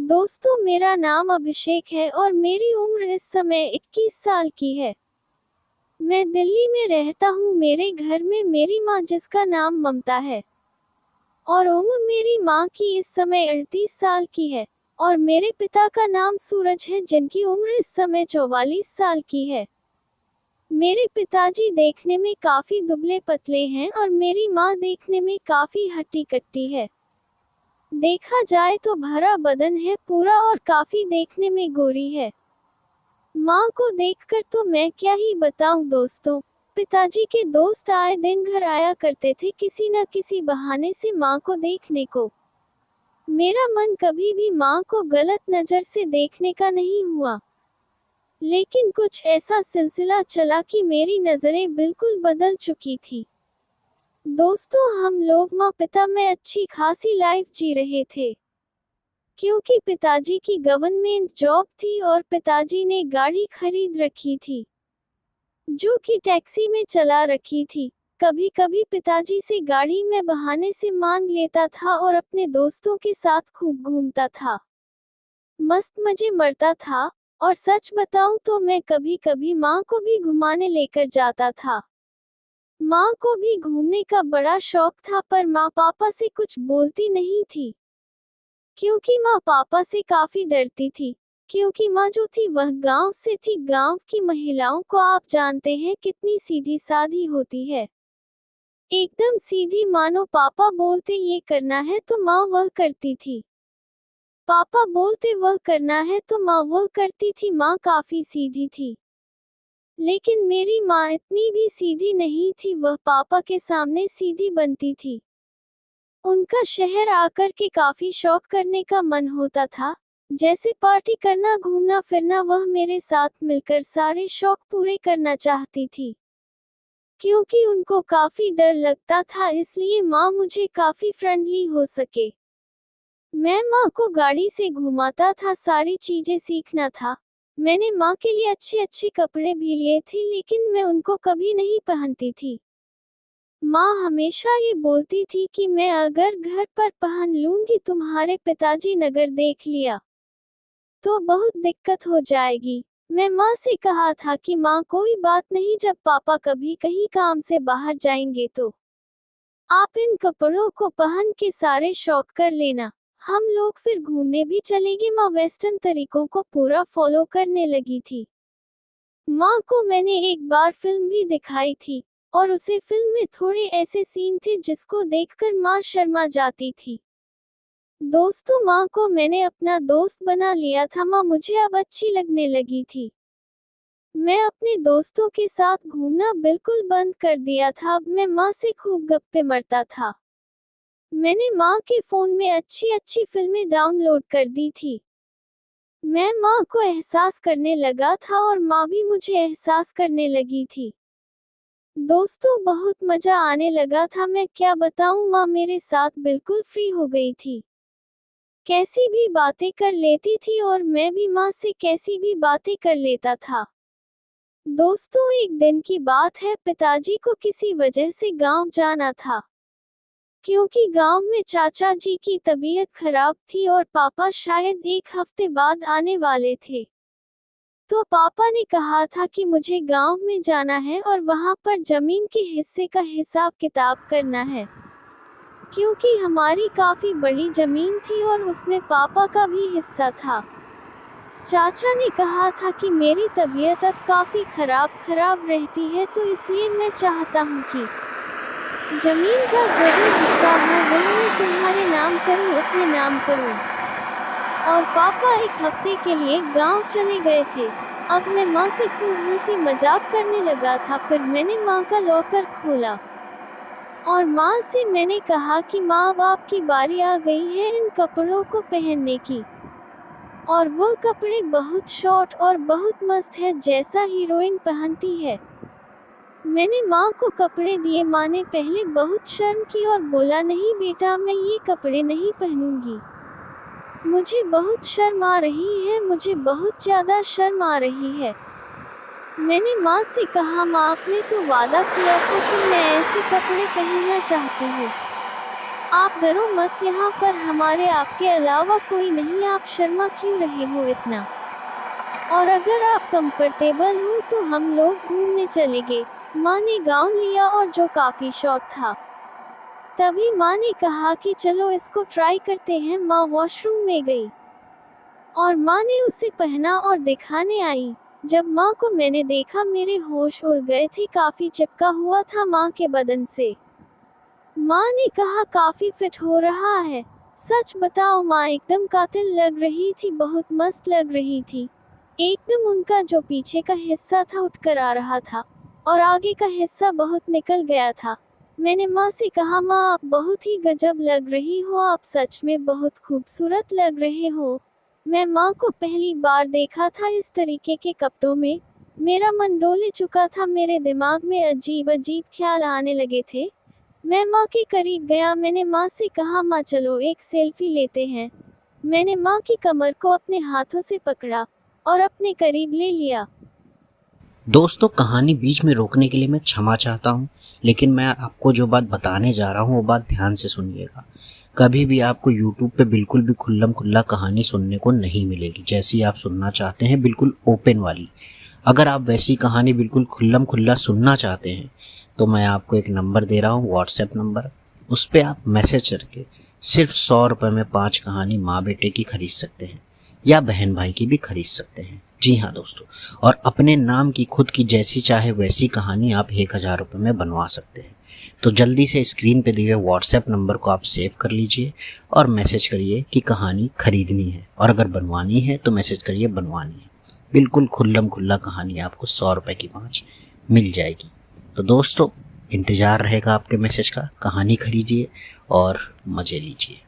दोस्तों, मेरा नाम अभिषेक है और मेरी उम्र इस समय 21 साल की है। मैं दिल्ली में रहता हूँ। मेरे घर में मेरी माँ, जिसका नाम ममता है, और उम्र मेरी माँ की इस समय 38 साल की है। और मेरे पिता का नाम सूरज है, जिनकी उम्र इस समय 44 साल की है। मेरे पिताजी देखने में काफी दुबले पतले हैं और मेरी माँ देखने में काफी हट्टी कट्टी है। देखा जाए तो भरा बदन है पूरा और काफी देखने में गोरी है। माँ को देखकर तो मैं क्या ही बताऊं दोस्तों। पिताजी के दोस्त आए दिन घर आया करते थे किसी न किसी बहाने से माँ को देखने को। मेरा मन कभी भी माँ को गलत नजर से देखने का नहीं हुआ, लेकिन कुछ ऐसा सिलसिला चला कि मेरी नजरें बिल्कुल बदल चुकी थी। दोस्तों, हम लोग माँ पिता में अच्छी खासी लाइफ जी रहे थे, क्योंकि पिताजी की गवर्नमेंट जॉब थी और पिताजी ने गाड़ी खरीद रखी थी, जो कि टैक्सी में चला रखी थी। कभी कभी पिताजी से गाड़ी में बहाने से मांग लेता था और अपने दोस्तों के साथ खूब घूमता था, मस्त मजे मरता था। और सच बताऊं तो मैं कभी कभी माँ को भी घुमाने लेकर जाता था। माँ को भी घूमने का बड़ा शौक था, पर माँ पापा से कुछ बोलती नहीं थी, क्योंकि माँ पापा से काफी डरती थी। क्योंकि माँ जो थी वह गांव से थी। गांव की महिलाओं को आप जानते हैं कितनी सीधी सादी होती है, एकदम सीधी। मानो पापा बोलते ये करना है तो माँ वह करती थी, पापा बोलते वह करना है तो माँ वह करती थी। माँ काफी सीधी थी, लेकिन मेरी माँ इतनी भी सीधी नहीं थी, वह पापा के सामने सीधी बनती थी। उनका शहर आकर के काफी शौक करने का मन होता था, जैसे पार्टी करना, घूमना फिरना। वह मेरे साथ मिलकर सारे शौक पूरे करना चाहती थी। क्योंकि उनको काफी डर लगता था, इसलिए माँ मुझे काफी फ्रेंडली हो सके। मैं माँ को गाड़ी से घुमाता था, सारी चीजें सीखना था। मैंने माँ के लिए अच्छे अच्छे कपड़े भी लिए थे, लेकिन मैं उनको कभी नहीं पहनती थी। माँ हमेशा ये बोलती थी कि मैं अगर घर पर पहन लूंगी, तुम्हारे पिताजी नगर देख लिया तो बहुत दिक्कत हो जाएगी। मैं माँ से कहा था कि माँ कोई बात नहीं, जब पापा कभी कहीं काम से बाहर जाएंगे तो आप इन कपड़ों को पहन के सारे शौक कर लेना, हम लोग फिर घूमने भी चलेंगे। माँ वेस्टर्न तरीकों को पूरा फॉलो करने लगी थी। माँ को मैंने एक बार फिल्म भी दिखाई थी, और उसे फिल्म में थोड़े ऐसे सीन थे जिसको देखकर माँ शर्मा जाती थी। दोस्तों, माँ को मैंने अपना दोस्त बना लिया था। माँ मुझे अब अच्छी लगने लगी थी। मैं अपने दोस्तों के साथ घूमना बिल्कुल बंद कर दिया था। अब मैं माँ से खूब गप्पे मारता था। मैंने माँ के फोन में अच्छी अच्छी फिल्में डाउनलोड कर दी थी। मैं माँ को एहसास करने लगा था और माँ भी मुझे एहसास करने लगी थी। दोस्तों, बहुत मजा आने लगा था। मैं क्या बताऊं, माँ मेरे साथ बिल्कुल फ्री हो गई थी, कैसी भी बातें कर लेती थी और मैं भी माँ से कैसी भी बातें कर लेता था। दोस्तों, एक दिन की बात है, पिताजी को किसी वजह से गांव जाना था, क्योंकि गांव में चाचा जी की तबीयत खराब थी और पापा शायद एक हफ्ते बाद आने वाले थे। तो पापा ने कहा था कि मुझे गांव में जाना है और वहां पर जमीन के हिस्से का हिसाब किताब करना है, क्योंकि हमारी काफी बड़ी जमीन थी और उसमें पापा का भी हिस्सा था। चाचा ने कहा था कि मेरी तबीयत अब काफी खराब रहती है, तो इसलिए मैं चाहता हूँ कि जमीन का जो भी हिस्सा हो वह मैं तुम्हारे नाम करूँ, अपने नाम करूँ। और पापा एक हफ्ते के लिए गांव चले गए थे। अब मैं माँ से खूब हंसी मजाक करने लगा था। फिर मैंने माँ का लॉकर खोला और माँ से मैंने कहा कि माँ, अब आपकी बारी आ गई है इन कपड़ों को पहनने की। और वो कपड़े बहुत शॉर्ट और बहुत मस्त है, जैसा हीरोइन पहनती है। मैंने माँ को कपड़े दिए। माँ ने पहले बहुत शर्म की और बोला, नहीं बेटा, मैं ये कपड़े नहीं पहनूंगी, मुझे बहुत शर्म आ रही है, मुझे बहुत ज्यादा शर्म आ रही है। मैंने माँ से कहा, माँ आपने तो वादा किया था कि मैं ऐसे कपड़े पहनना चाहती हूँ, आप डरो मत, यहाँ पर हमारे आपके अलावा कोई नहीं, आप शर्मा क्यों रहे हो इतना? और अगर आप कंफर्टेबल हो तो हम लोग घूमने चले गए। माँ ने गाउन लिया और जो काफी शौक था। तभी माँ ने कहा कि चलो इसको ट्राई करते हैं। माँ वॉशरूम में गई और माँ ने उसे पहना और दिखाने आई। जब माँ को मैंने देखा मेरे होश उड़ गए थे, काफी चिपका हुआ था माँ के बदन से। माँ ने कहा काफी फिट हो रहा है। सच बताओ माँ एकदम कातिल लग रही थी, बहुत मस्त लग रही थी। एकदम उनका जो पीछे का हिस्सा था उठकर आ रहा था और आगे का हिस्सा बहुत निकल गया था। मैंने माँ से कहा माँ आप बहुत ही गजब लग रही हो, आप सच में बहुत खूबसूरत लग रहे हो। मैं माँ को पहली बार देखा था इस तरीके के कपड़ों में। मेरा मन डोले चुका था, मेरे दिमाग में अजीब अजीब ख्याल आने लगे थे। मैं माँ के करीब गया, मैंने माँ से कहा माँ चलो एक सेल्फी लेते हैं। मैंने माँ की कमर को अपने हाथों से पकड़ा और अपने करीब ले लिया। दोस्तों, कहानी बीच में रोकने के लिए मैं क्षमा चाहता हूँ, लेकिन मैं आपको जो बात बताने जा रहा हूँ वो बात ध्यान से सुनिएगा। कभी भी आपको YouTube पे बिल्कुल भी खुल्लम खुल्ला कहानी सुनने को नहीं मिलेगी, जैसी आप सुनना चाहते हैं बिल्कुल ओपन वाली। अगर आप वैसी कहानी बिल्कुल खुल्लम खुल्ला सुनना चाहते हैं तो मैं आपको एक नंबर दे रहा हूँ, व्हाट्सएप नंबर। उस पर आप मैसेज करके सिर्फ 100 रुपये में 5 कहानी माँ बेटे की खरीद सकते हैं या बहन भाई की भी खरीद सकते हैं। जी हाँ दोस्तों, और अपने नाम की खुद की जैसी चाहे वैसी कहानी आप 1000 रुपये में बनवा सकते हैं। तो जल्दी से स्क्रीन पे दिए व्हाट्सएप नंबर को आप सेव कर लीजिए और मैसेज करिए कि कहानी खरीदनी है, और अगर बनवानी है तो मैसेज करिए बनवानी है। बिल्कुल खुल्लम खुल्ला कहानी आपको 100 रुपये की 5 मिल जाएगी। तो दोस्तों, इंतज़ार रहेगा आपके मैसेज का। कहानी खरीदिए और मज़े लीजिए।